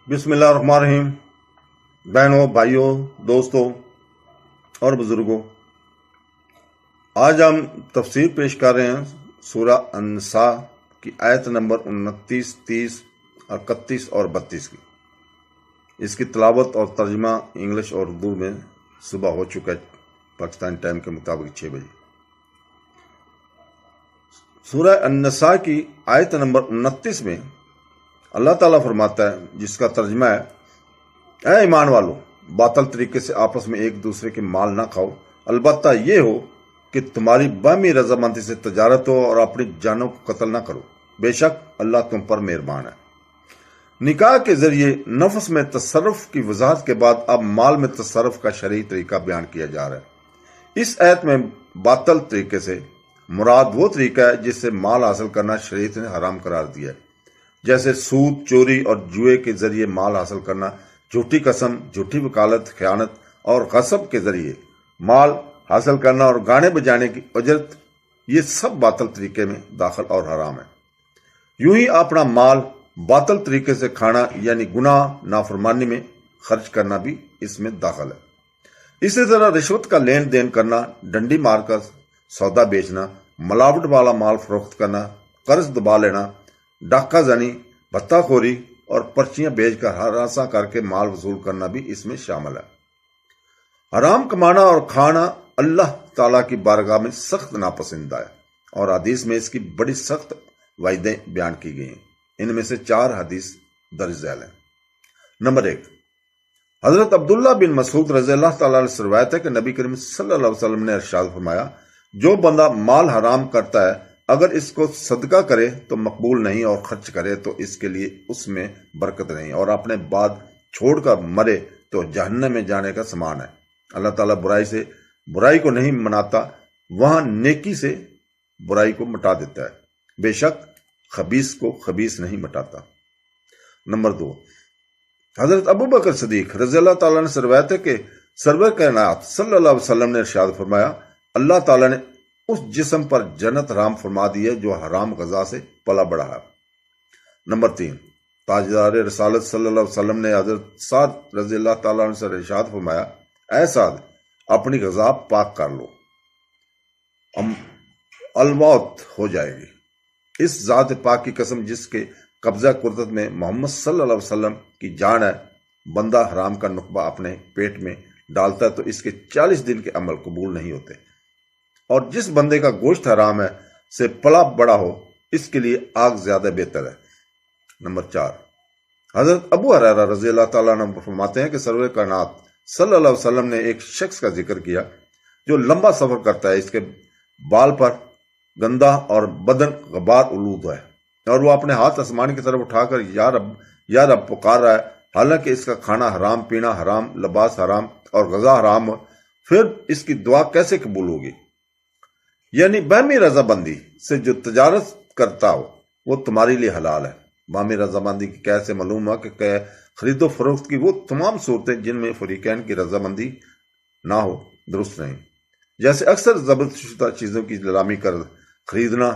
بسم اللہ الرحمن الرحیم۔ بہنوں، بھائیوں، دوستوں اور بزرگوں، آج ہم تفسیر پیش کر رہے ہیں سورہ النساء کی آیت نمبر 29، 30، 31 اور 32 کی۔ اس کی تلاوت اور ترجمہ انگلش اور اردو میں صبح ہو چکا ہے، پاکستانی ٹائم کے مطابق 6 بجے۔ سورہ النساء کی آیت نمبر 29 میں اللہ تعالیٰ فرماتا ہے، جس کا ترجمہ ہے: اے ایمان والو، باطل طریقے سے آپس میں ایک دوسرے کے مال نہ کھاؤ، البتہ یہ ہو کہ تمہاری باہمی رضامندی سے تجارت ہو اور اپنی جانوں کو قتل نہ کرو، بے شک اللہ تم پر مہربان ہے۔ نکاح کے ذریعے نفس میں تصرف کی وضاحت کے بعد اب مال میں تصرف کا شرعی طریقہ بیان کیا جا رہا ہے۔ اس آیت میں باطل طریقے سے مراد وہ طریقہ ہے جس سے مال حاصل کرنا شریعت نے حرام قرار دیا ہے، جیسے سود، چوری اور جوئے کے ذریعے مال حاصل کرنا، جھوٹی قسم، جھوٹی وکالت، خیانت اور غصب کے ذریعے مال حاصل کرنا اور گانے بجانے کی اجرت، یہ سب باطل طریقے میں داخل اور حرام ہے۔ یوں ہی اپنا مال باطل طریقے سے کھانا یعنی گناہ، نافرمانی میں خرچ کرنا بھی اس میں داخل ہے۔ اسی طرح رشوت کا لین دین کرنا، ڈنڈی مار کر سودا بیچنا، ملاوٹ والا مال فروخت کرنا، قرض دبا لینا، ڈاکہ زنی، بھتہ خوری اور پرچیاں بیچ کر ہراساں کر کے مال وصول کرنا بھی اس میں شامل ہے۔ حرام کمانا اور کھانا اللہ تعالیٰ کی بارگاہ میں سخت ناپسندہ ہے، اور حدیث میں اس کی بڑی سخت وعیدیں بیان کی گئی ہیں۔ ان میں سے 4 حدیث درج ذیل ہیں۔ نمبر 1، حضرت عبداللہ بن مسعود رضی اللہ تعالیٰ عنہ سے روایت ہے کہ نبی کریم صلی اللہ علیہ وسلم نے ارشاد فرمایا: جو بندہ مال حرام کرتا ہے، اگر اس کو صدقہ کرے تو مقبول نہیں، اور خرچ کرے تو اس کے لیے اس میں برکت نہیں، اور اپنے بعد چھوڑ کر مرے تو جہنم میں جانے کا سامان ہے۔ اللہ تعالیٰ برائی سے برائی کو نہیں مناتا، وہاں نیکی سے برائی کو مٹا دیتا ہے، بے شک خبیث کو خبیث نہیں مٹاتا۔ نمبر 2، حضرت ابو بکر صدیق رضی اللہ تعالیٰ عنہ سے روایت ہے کہ سرور کائنات صلی اللہ علیہ وسلم نے ارشاد فرمایا: اللہ تعالیٰ نے اس جسم پر جنت حرام فرما دی ہے جو حرام غذا سے پلا بڑھا ہے۔ نمبر 3، تاجدار رسالت صلی اللہ علیہ وسلم نے حضرت سعد رضی اللہ تعالیٰ عنہ سے ارشاد فرمایا: اے سعد، اپنی غذا پاک کر لو، الموت ہو جائے گی۔ اس ذات پاک کی قسم جس کے قبضہ قدرت میں محمد صلی اللہ علیہ وسلم کی جان ہے، بندہ حرام کا نقبہ اپنے پیٹ میں ڈالتا ہے تو اس کے 40 دن کے عمل قبول نہیں ہوتے، اور جس بندے کا گوشت حرام ہے سے پلا بڑا ہو، اس کے لیے آگ زیادہ بہتر ہے۔ نمبر 4، حضرت ابو ہریرہ رضی اللہ تعالیٰ عنہ فرماتے ہیں کہ سرور کائنات صلی اللہ علیہ وسلم نے ایک شخص کا ذکر کیا جو لمبا سفر کرتا ہے، اس کے بال پر گندا اور بدن غبار آلود ہے، اور وہ اپنے ہاتھ آسمان کی طرف اٹھا کر یا رب یا رب پکار رہا ہے، حالانکہ اس کا کھانا حرام، پینا حرام، لباس حرام اور غذا حرام ہو، پھر اس کی دعا کیسے قبول ہوگی؟ یعنی باہمی رضامندی سے جو تجارت کرتا ہو وہ تمہارے لیے حلال ہے۔ باہمی رضامندی کی قید سے معلوم ہوا کہ خرید و فروخت کی وہ تمام صورتیں جن میں فریقین کی رضامندی نہ ہو درست نہیں، جیسے اکثر ضبط شدہ چیزوں کی نیلامی کر خریدنا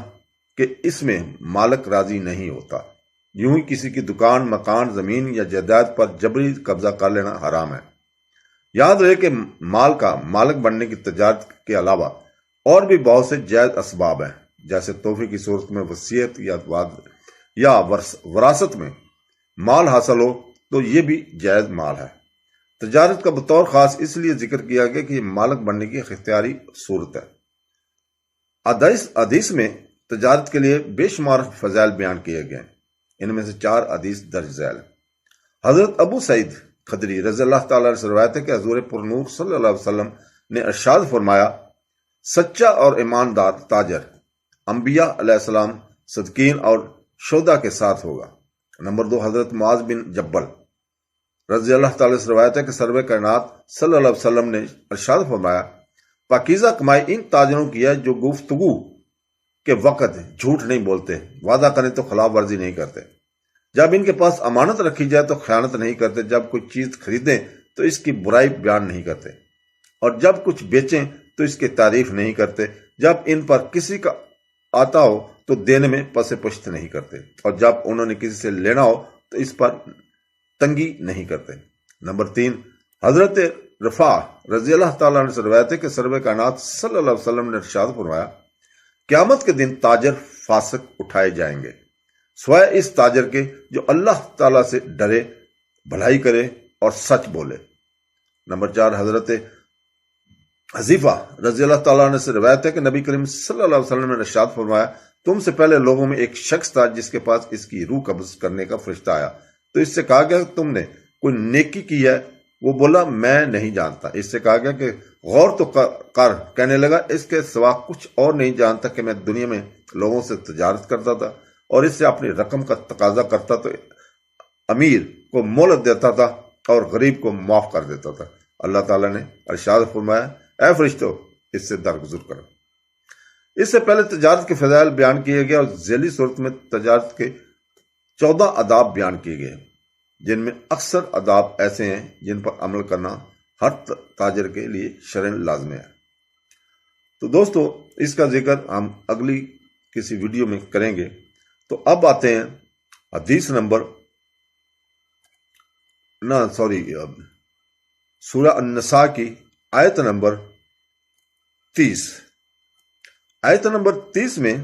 کہ اس میں مالک راضی نہیں ہوتا۔ یوں ہی کسی کی دکان، مکان، زمین یا جائیداد پر جبری قبضہ کر لینا حرام ہے۔ یاد رہے کہ مال کا مالک بننے کی تجارت کے علاوہ اور بھی بہت سے جائز اسباب ہیں، جیسے تحفے کی صورت میں وصیت یا وراثت میں مال حاصل ہو تو یہ بھی جائز مال ہے۔ تجارت کا بطور خاص اس لیے ذکر کیا گیا کہ یہ مالک بننے کی اختیاری صورت ہے۔ حدیث میں تجارت کے لیے بے شمار فضائل بیان کیے گئے ہیں۔ ان میں سے 4 حدیث درج ذیل ہیں۔ حضرت ابو سعید خدری رضی اللہ تعالیٰ عنہ سے روایت ہے کہ حضور پرنور صلی اللہ علیہ وسلم نے ارشاد فرمایا: سچا اور ایماندار تاجر انبیاء علیہ السلام، صدیقین اور شہداء کے ساتھ ہوگا۔ نمبر 2، حضرت معاذ بن جبل رضی اللہ تعالیٰ سے روایت ہے کہ سرور کائنات صلی اللہ علیہ وسلم نے ارشاد فرمایا: پاکیزہ کمائی ان تاجروں کی ہے جو گفتگو کے وقت جھوٹ نہیں بولتے، وعدہ کریں تو خلاف ورزی نہیں کرتے، جب ان کے پاس امانت رکھی جائے تو خیانت نہیں کرتے، جب کوئی چیز خریدیں تو اس کی برائی بیان نہیں کرتے، اور جب کچھ بیچیں تو اس کی تعریف نہیں کرتے، جب ان پر کسی کا آتا ہو تو دینے میں پس پشت نہیں کرتے، اور جب انہوں نے کسی سے لینا ہو تو اس پر تنگی نہیں کرتے۔ نمبر 3، حضرت رفاع رضی اللہ تعالیٰ عنہ سے روایت ہے کہ سرور کائنات صلی اللہ علیہ وسلم نے ارشاد فرمایا، قیامت کے دن تاجر فاسق اٹھائے جائیں گے سوائے اس تاجر کے جو اللہ تعالیٰ سے ڈرے، بھلائی کرے اور سچ بولے۔ نمبر 4، حضرت حذیفہ رضی اللہ تعالیٰ عنہ سے روایت ہے کہ نبی کریم صلی اللہ علیہ وسلم نے ارشاد فرمایا، تم سے پہلے لوگوں میں ایک شخص تھا جس کے پاس اس کی روح قبض کرنے کا فرشتہ آیا، تو اس سے کہا گیا کہ تم نے کوئی نیکی کی ہے؟ وہ بولا میں نہیں جانتا۔ اس سے کہا گیا کہ غور تو کر، کہنے لگا اس کے سوا کچھ اور نہیں جانتا کہ میں دنیا میں لوگوں سے تجارت کرتا تھا اور اس سے اپنی رقم کا تقاضا کرتا تو امیر کو مہلت دیتا تھا اور غریب کو معاف کر دیتا تھا۔ اللہ تعالیٰ نے ارشاد فرمایا، اے فرشتو اس سے درگزر کرو۔ اس سے پہلے تجارت کے فضائل بیان کیے گئے اور ذیلی صورت میں تجارت کے 14 آداب بیان کیے گئے، جن میں اکثر آداب ایسے ہیں جن پر عمل کرنا ہر تاجر کے لیے شرعاً لازم ہے۔ تو دوستو اس کا ذکر ہم اگلی کسی ویڈیو میں کریں گے۔ تو اب آتے ہیں حدیث نمبر سورہ النساء کی آیت نمبر 30۔ آیت نمبر 30 میں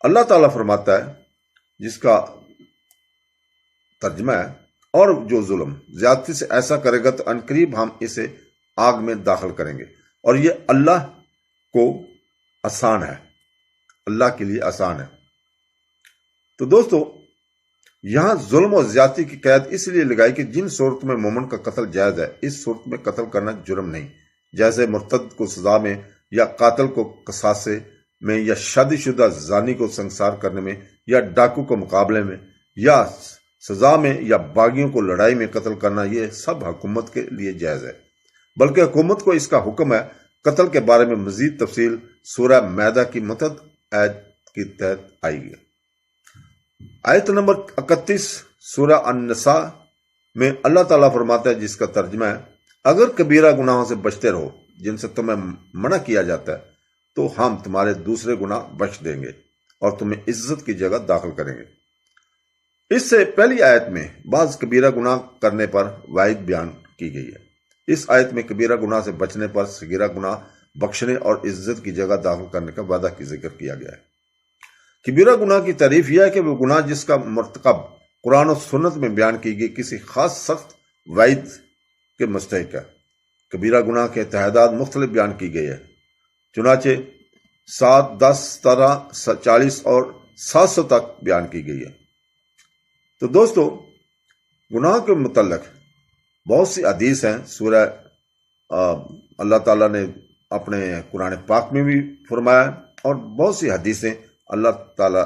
اللہ تعالیٰ فرماتا ہے، جس کا ترجمہ ہے، اور جو ظلم زیادتی سے ایسا کرے گا تو عنقریب ہم اسے آگ میں داخل کریں گے، اور یہ اللہ کو آسان ہے، اللہ کے لیے آسان ہے۔ تو دوستو یہاں ظلم و زیادتی کی قید اس لیے لگائی کہ جن صورت میں مومن کا قتل جائز ہے، اس صورت میں قتل کرنا جرم نہیں، جیسے مرتد کو سزا میں، یا قاتل کو قصاصے میں، یا شادی شدہ زانی کو سنسار کرنے میں، یا ڈاکو کو مقابلے میں، یا سزا میں، یا باغیوں کو لڑائی میں قتل کرنا، یہ سب حکومت کے لیے جائز ہے۔ بلکہ حکومت کو اس کا حکم ہے۔ قتل کے بارے میں مزید تفصیل سورہ مائدہ کی متعدد آیت کے تحت آئی گی۔ آیت نمبر 31 سورہ النساء میں اللہ تعالیٰ فرماتا ہے، جس کا ترجمہ ہے، اگر کبیرہ گناہوں سے بچتے رہو جن سے تمہیں منع کیا جاتا ہے تو ہم تمہارے دوسرے گناہ بخش دیں گے اور تمہیں عزت کی جگہ داخل کریں گے۔ اس سے پہلی آیت میں بعض کبیرہ گناہ کرنے پر وعید بیان کی گئی ہے۔ اس آیت میں کبیرہ گناہ سے بچنے پر صغیرہ گناہ بخشنے اور عزت کی جگہ داخل کرنے کا وعدہ کی ذکر کیا گیا ہے۔ کبیرہ گناہ کی تعریف یہ ہے کہ وہ گناہ جس کا مرتکب قرآن و سنت میں بیان کی گئی کسی خاص سخت وعید کے مستحق ہے۔ کبیرہ گناہ کے تعداد مختلف بیان کی گئی ہے، چنانچہ 7، 10، 17، 40 اور 700 تک بیان کی گئی ہے۔ تو دوستو گناہ کے متعلق بہت سی حدیث ہیں۔ سورہ اللہ تعالیٰ نے اپنے قرآن پاک میں بھی فرمایا، اور بہت سی حدیثیں اللہ تعالیٰ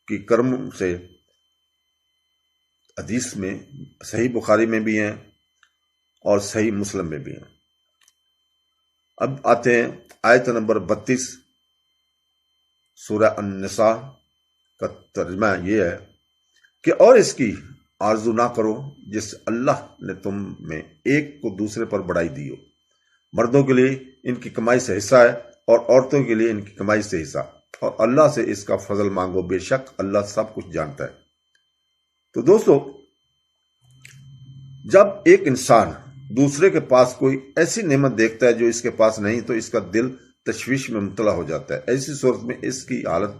کی کرم سے حدیث میں صحیح بخاری میں بھی ہیں اور صحیح مسلم میں بھی ہیں۔ اب آتے ہیں آیت نمبر 32 سورہ النساء کا ترجمہ یہ ہے کہ اور اس کی آرزو نہ کرو جس سے اللہ نے تم میں ایک کو دوسرے پر بڑائی دی ہو۔ مردوں کے لیے ان کی کمائی سے حصہ ہے اور عورتوں کے لیے ان کی کمائی سے حصہ، اور اللہ سے اس کا فضل مانگو، بے شک اللہ سب کچھ جانتا ہے۔ تو دوستو جب ایک انسان دوسرے کے پاس کوئی ایسی نعمت دیکھتا ہے جو اس کے پاس نہیں تو اس کا دل تشویش میں مبتلا ہو جاتا ہے۔ ایسی صورت میں اس کی حالت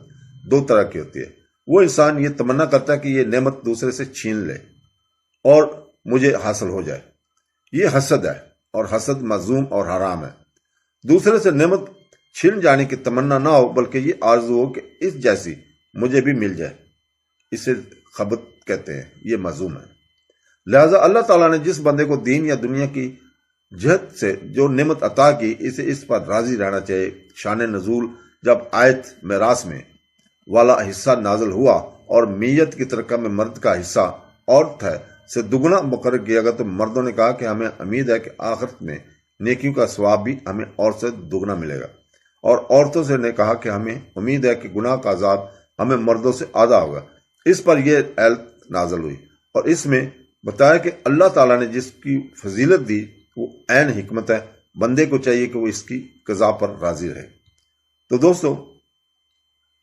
دو طرح کی ہوتی ہے۔ وہ انسان یہ تمنا کرتا ہے کہ یہ نعمت دوسرے سے چھین لے اور مجھے حاصل ہو جائے، یہ حسد ہے، اور حسد مذموم اور حرام ہے۔ دوسرے سے نعمت چھین جانے کی تمنا نہ ہو، بلکہ یہ آرزو ہو کہ اس جیسی مجھے بھی مل جائے، اسے خبت کہتے ہیں، یہ مذموم ہے۔ لہذا اللہ تعالیٰ نے جس بندے کو دین یا دنیا کی جہت سے جو نعمت عطا کی، اسے اس پر راضی رہنا چاہیے۔ شان نزول جب آیت میراث میں والا حصہ نازل ہوا اور میت کی ترکہ میں مرد کا حصہ عورت ہے سے دگنا مقرر کیا گیا تو مردوں نے کہا کہ ہمیں امید ہے کہ آخرت میں نیکیوں کا ثواب بھی ہمیں اور سے دگنا ملے گا، اور عورتوں سے نے کہا کہ ہمیں امید ہے کہ گناہ کا عذاب ہمیں مردوں سے آدھا ہوگا۔ اس پر یہ آیت نازل ہوئی اور اس میں بتایا کہ اللہ تعالیٰ نے جس کی فضیلت دی وہ عین حکمت ہے، بندے کو چاہیے کہ وہ اس کی قضا پر راضی رہے۔ تو دوستو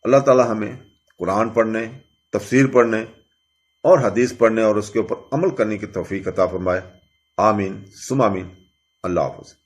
اللہ تعالیٰ ہمیں قرآن پڑھنے، تفسیر پڑھنے اور حدیث پڑھنے اور اس کے اوپر عمل کرنے کی توفیق عطا فرمائے۔ آمین ثم آمین۔ اللہ حافظ۔